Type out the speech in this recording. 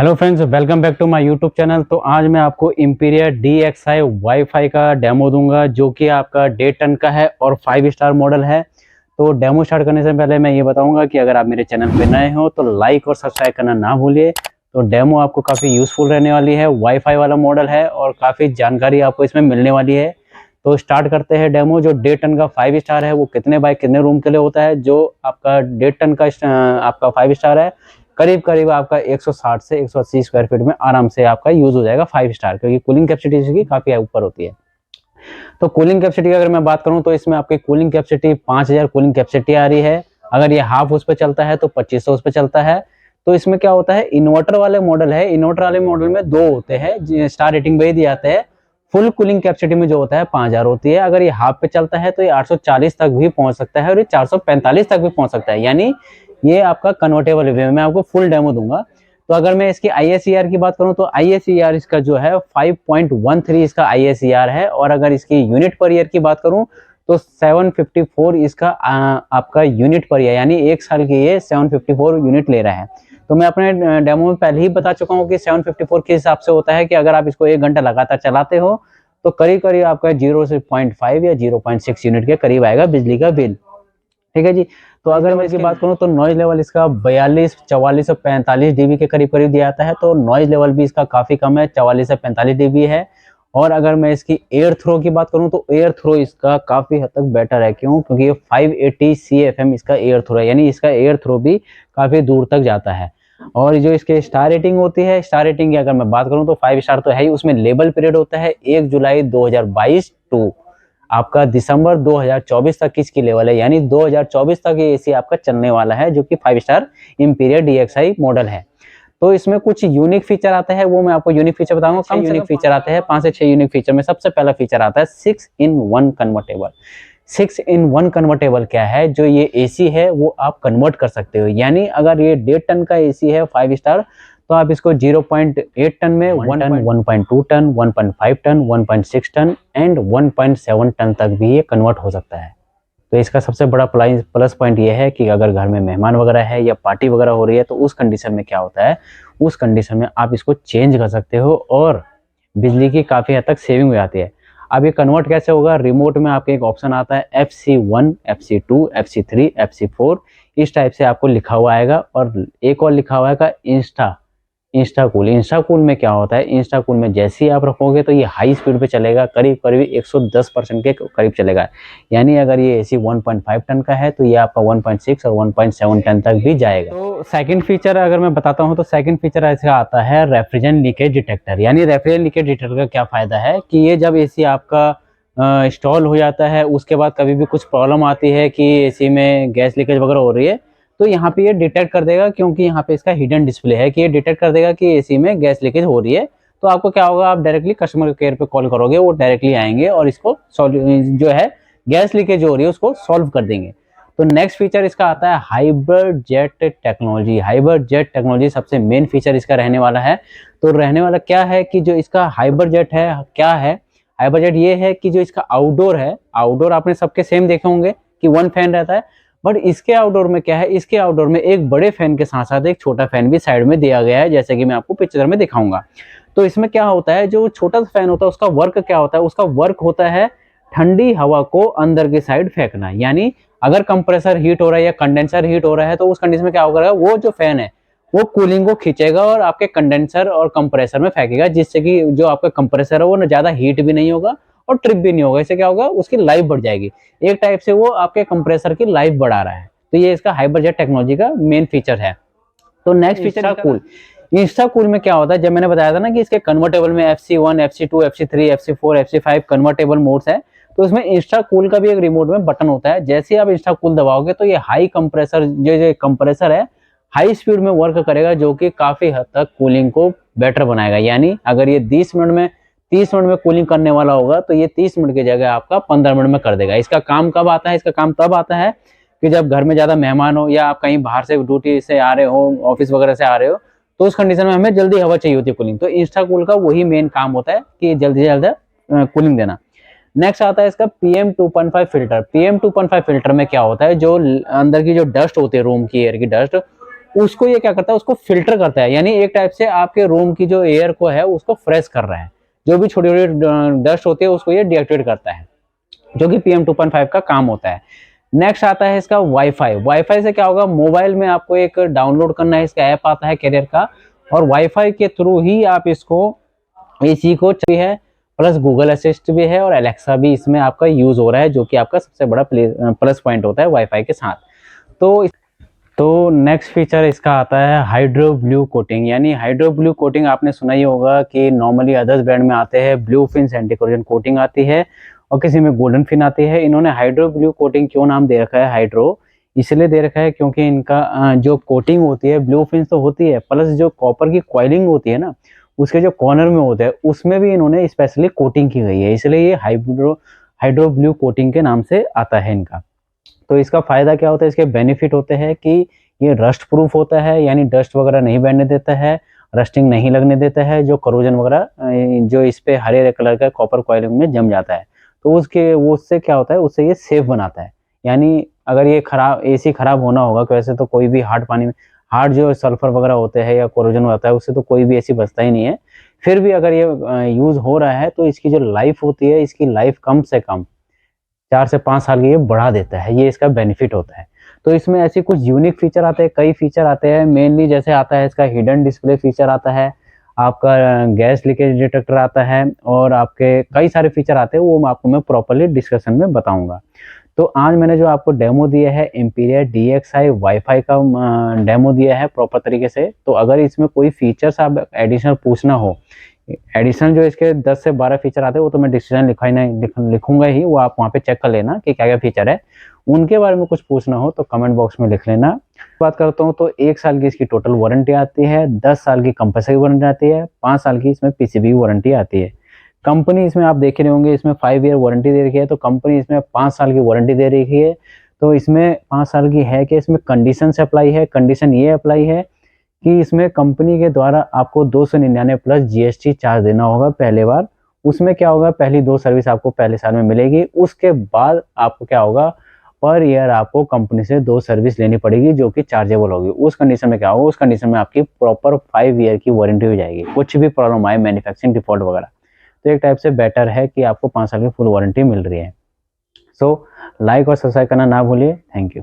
Hello friends, welcome back to my YouTube channel. तो आज मैं आपको इंपीरिया DXi वाईफाई का डेमो दूंगा, जो कि आपका 1.5 टन का है और 5 स्टार मॉडल है। तो डेमो स्टार्ट करने से पहले मैं ये बताऊंगा कि अगर आप मेरे चैनल पे नए हो तो लाइक और सब्सक्राइब करना ना भूलिए। तो डेमो आपको काफ़ी यूज़फुल रहने वाली है, वाईफाई वाला मॉडल है और काफ़ी जानकारी आपको इसमें मिलने वाली है। तो स्टार्ट करते हैं डेमो। जो 1.5 टन का 5 स्टार है वो कितने बाय कितने रूम के लिए होता है। जो आपका 1.5 टन का आपका 5 स्टार है, करीब करीब आपका 160 से 180 स्क्वायर फीट में आराम से आपका यूज हो जाएगा 5 स्टार, क्योंकि कूलिंग कैपेसिटी इसकी काफी ऊपर होती है। तो कूलिंग कैपेसिटी की अगर मैं बात करूं तो इसमें आपकी कूलिंग कैपेसिटी 5000 कूलिंग कैपेसिटी आ रही है। अगर ये हाफ उस पर चलता है तो 2500 उस पर चलता है। तो इसमें क्या होता है, इन्वर्टर वाले मॉडल है, इन्वर्टर वाले मॉडल में दो होते हैं, स्टार रेटिंग वही दिए जाते हैं। फुल कूलिंग कैपेसिटी में जो होता है 5000 होती है। अगर ये हाफ पे चलता है तो ये 840 तक भी पहुंच सकता है और ये 445 तक भी पहुंच सकता है। यानी ये आपका कन्वर्टेबल है। मैं आपको फुल डेमो दूंगा। तो अगर मैं इसकी ISER की बात करूं तो ISER इसका जो है 5.13 इसका ISER है। और अगर इसकी यूनिट पर ईयर की बात करूं तो 754 इसका आपका यूनिट पर ईयर, यानी एक साल की ये 754 यूनिट ले रहा है। तो मैं अपने डेमो में पहले ही बता चुका हूं कि 754 के हिसाब से होता है कि अगर आप इसको 1 घंटा लगातार चलाते हो तो करीब करीब आपका 0.5 या 0.6 यूनिट के करीब आएगा बिजली का बिल। ठीक है जी। तो अगर मैं इसकी बात करूं तो नॉइज लेवल इसका 42, 44 और 45 dB के करीब करीब दिया जाता है। तो नॉइज लेवल भी इसका काफी कम है, 44 से 45 dB है। और अगर मैं इसकी एयर थ्रो की बात करूं तो एयर थ्रो इसका काफी हद तक बेटर है। क्यों? क्योंकि ये 580 CFM इसका एयर थ्रो है, यानी इसका एयर थ्रो भी काफी दूर तक जाता है। और जो इसके स्टार रेटिंग होती है, स्टार रेटिंग की अगर मैं बात करूं तो 5 स्टार तो है ही। उसमें लेबल पीरियड होता है 1 जुलाई 2022 टू आपका दिसंबर 2024 तक इसकी लेवल है, यानी 2024 तक ये एसी आपका चलने वाला है, जो कि 5 स्टार इंपीरिया DXi मॉडल है। तो इसमें कुछ यूनिक फीचर आते हैं, वो मैं आपको यूनिक फीचर बताऊंगा। कम यूनिक फीचर आते हैं, 5 से 6 यूनिक फीचर में सबसे पहला फीचर आता है 6-in-1 कन्वर्टेबल। 6-in-1 कन्वर्टेबल क्या है? जो ये एसी है वो आप कन्वर्ट कर सकते हो। यानी अगर ये 1.5 टन का एसी है 5 स्टार, तो आप इसको 0.8 टन में 1 ton, 1.2 ton, 1.5 ton, 1.6 ton and 1.7 ton तक भी ये कन्वर्ट हो सकता है। तो इसका सबसे बड़ा प्लस पॉइंट ये है कि अगर घर में मेहमान वगैरह है या पार्टी वगैरह हो रही है तो उस कंडीशन में क्या होता है, उस कंडीशन में आप इसको चेंज कर सकते हो और बिजली की काफ़ी हद तक सेविंग हो जाती है। अब ये कन्वर्ट कैसे होगा? रिमोट में आपके एक ऑप्शन आता है FC1, FC2, FC3, FC4, इस टाइप से आपको लिखा हुआ आएगा। और एक और लिखा हुआ है इंस्टाकूल। इंस्टाकूल में क्या होता है? इंस्टाकूल में जैसे ही आप रखोगे तो ये हाई स्पीड पे चलेगा, करीब करीब 110% के करीब चलेगा। यानी अगर ये एसी 1.5 टन का है तो ये आपका 1.6 और 1.7 टन तक भी जाएगा। तो सेकंड फीचर अगर मैं बताता हूँ तो सेकंड फीचर ऐसा आता है रेफ्रिजरेंट लीकेज डिटेक्टर। यानी रेफ्रिजरेंट लीकेज डिटेक्टर का क्या फायदा है कि ये जब एसी आपका इंस्टॉल हो जाता है, उसके बाद कभी भी कुछ प्रॉब्लम आती है कि एसी में गैस लीकेज वगैरह हो रही है, तो यहाँ पे ये डिटेक्ट कर देगा। क्योंकि यहाँ पे इसका हिडन डिस्प्ले है कि ये डिटेक्ट कर देगा कि एसी में गैस लीकेज हो रही है। तो आपको क्या होगा, आप डायरेक्टली कस्टमर केयर पे कॉल करोगे, वो डायरेक्टली आएंगे और इसको जो है गैस लीकेज हो रही है उसको सॉल्व कर देंगे। तो नेक्स्ट फीचर इसका आता है hybrid jet technology. Hybrid jet technology सबसे मेन फीचर इसका रहने वाला है। तो रहने वाला क्या है कि जो इसका हाइब्रिड जेट है, क्या है हाइब्रिड जेट? ये है कि जो इसका आउटडोर है, आउटडोर आपने सबके सेम देखे होंगे कि 1 फैन रहता है। बट इसके आउटडोर में क्या है, इसके आउटडोर में एक बड़े फैन के साथ साथ एक छोटा फैन भी साइड में दिया गया है, जैसे कि मैं आपको पिक्चर में दिखाऊंगा। तो इसमें क्या होता है, जो छोटा सा फैन होता है उसका वर्क क्या होता है? उसका वर्क होता है ठंडी हवा को अंदर की साइड फेंकना। यानी अगर कंप्रेसर हीट हो रहा है या कंडेंसर हीट हो रहा है तो उस कंडीशन में क्या होगा, वो जो फैन है वो कूलिंग को खींचेगा और आपके कंडेंसर और कंप्रेसर में फेंकेगा, जिससे कि जो आपका कंप्रेसर है वो ना ज्यादा हीट भी नहीं होगा और ट्रिप भी नहीं होगा। इससे क्या होगा, उसकी लाइफ बढ़ जाएगी। एक टाइप से वो आपके कंप्रेसर की लाइफ बढ़ा रहा है। तो ये इसका हाइब्रिड जेट टेक्नोलॉजी का मेन फीचर है। तो नेक्स्ट फीचर है कूल। इंस्टाकूल में क्या होता है, जब मैंने बताया था ना कि इसके कन्वर्टेबल में FC1, FC2, FC3, FC4, FC5 convertible modes है। तो इसमें इंस्टाकूल का भी एक रिमोट में बटन होता है। जैसे ही आप इंस्टाकूल दबाओगे तो ये हाई कंप्रेसर, जो कंप्रेसर है हाई स्पीड में वर्क करेगा, जो कि काफी हद तक कूलिंग को बेटर बनाएगा। यानी अगर ये 30 मिनट में कूलिंग करने वाला होगा तो ये 30 मिनट की जगह आपका 15 मिनट में कर देगा। इसका काम कब आता है? इसका काम तब आता है कि जब घर में ज्यादा मेहमान हो या आप कहीं बाहर से ड्यूटी से आ रहे हो, ऑफिस वगैरह से आ रहे हो, तो उस कंडीशन में हमें जल्दी हवा चाहिए होती है कूलिंग। तो इंस्टाकूल का वही मेन काम होता है कि जल्दी से जल्दी कूलिंग देना। नेक्स्ट आता है इसका PM2.5 फिल्टर। PM2.5 फिल्टर में क्या होता है, जो अंदर की जो डस्ट होती है, रूम की एयर की डस्ट, उसको ये क्या करता है, उसको फिल्टर करता है, यानी एक टाइप से आपके रूम की जो एयर को है उसको फ्रेश कर रहा है। जो भी छोटी छोटी डस्ट होती है उसको ये डीएक्टिवेट करता है, जो कि PM 2.5 का काम होता है। नेक्स्ट आता है इसका वाईफाई। वाईफाई से क्या होगा, मोबाइल में आपको एक डाउनलोड करना है, इसका ऐप आता है कैरियर का, और वाईफाई के थ्रू ही आप इसको एसी को भी है, प्लस गूगल असिस्ट भी है और एलेक्सा भी इसमें आपका यूज हो रहा है, जो कि आपका सबसे बड़ा प्लस पॉइंट होता है वाईफाई के साथ। तो नेक्स्ट फीचर इसका आता है हाइड्रो ब्लू कोटिंग। यानी हाइड्रो ब्लू कोटिंग आपने सुना ही होगा कि नॉर्मली अदर्स ब्रांड में आते हैं blue fin anti corrosion coating आती है और किसी में गोल्डन फिन आती है। इन्होंने हाइड्रो ब्लू कोटिंग क्यों नाम दे रखा है हाइड्रो, इसलिए दे रखा है क्योंकि इनका जो कोटिंग होती है ब्लू फिन तो होती है, प्लस जो कॉपर की कॉइलिंग होती है ना, उसके जो कॉर्नर में होता है उसमें भी इन्होंने स्पेशली कोटिंग की गई है, इसलिए ये हाइड्रो ब्लू कोटिंग के नाम से आता है इनका। तो इसका फायदा क्या होता है, इसके बेनिफिट होते हैं कि ये रस्ट प्रूफ होता है, यानी डस्ट वगैरह नहीं बैठने देता है, रस्टिंग नहीं लगने देता है, जो करोजन वगैरह जो इस पे हरे कलर का कॉपर कॉइलिंग में जम जाता है तो उससे क्या होता है, उससे ये सेफ बनाता है। यानी अगर ये खराब एसी खराब होना होगा, वैसे तो कोई भी हार्ड पानी में हार्ड जो सल्फर वगैरह होते हैं या कोरोजन होता है उससे तो कोई भी एसी बचता ही नहीं है। फिर भी अगर ये यूज हो रहा है तो इसकी जो लाइफ होती है, इसकी लाइफ कम से कम 4 से 5 साल की ये बढ़ा देता है, ये इसका बेनिफिट होता है। तो इसमें ऐसे कुछ यूनिक फीचर आते हैं, कई फीचर आते हैं, मेनली जैसे आता है इसका हिडन डिस्प्ले फीचर आता है, आपका गैस लीकेज डिटेक्टर आता है और आपके कई सारे फीचर आते हैं, वो आपको मैं प्रॉपर्ली डिस्कशन में बताऊंगा। तो आज मैंने जो आपको डेमो दिया है एम्पीरिया DXi वाईफाई का डेमो दिया है प्रॉपर तरीके से। तो अगर इसमें कोई फीचर्स आप एडिशनल पूछना हो, एडिशनल जो इसके 10 से 12 फीचर आते हैं वो तो मैं डिस्क्रिप्शन लिखूंगा ही, वो आप वहाँ पे चेक कर लेना कि क्या क्या फीचर है। उनके बारे में कुछ पूछना हो तो कमेंट बॉक्स में लिख लेना। बात करता हूँ तो 1 साल की इसकी टोटल वारंटी आती है, 10 साल की कंपलसरी वारंटी आती है, 5 साल की इसमें PCB वारंटी आती है। कंपनी इसमें आप देख रहे होंगे इसमें 5 ईयर वारंटी दे रखी है, तो कंपनी इसमें 5 साल की वारंटी दे रखी है। तो इसमें 5 साल की है कि इसमें कंडीशन से अप्लाई है, कंडीशन ये अप्लाई है कि इसमें कंपनी के द्वारा आपको 299 प्लस GST चार्ज देना होगा पहले बार। उसमें क्या होगा, पहली 2 सर्विस आपको पहले साल में मिलेगी, उसके बाद आपको क्या होगा, पर ईयर आपको कंपनी से 2 सर्विस लेनी पड़ेगी जो कि चार्जेबल होगी। उस कंडीशन में क्या होगा, उस कंडीशन में आपकी प्रॉपर 5 ईयर की वारंटी हो जाएगी, कुछ भी प्रॉब्लम आए मैन्युफैक्चरिंग डिफॉल्ट वगैरह। तो एक टाइप से बेटर है कि आपको 5 साल की फुल वारंटी मिल रही है। सो लाइक और सब्सक्राइब करना ना भूलिए। Thank you.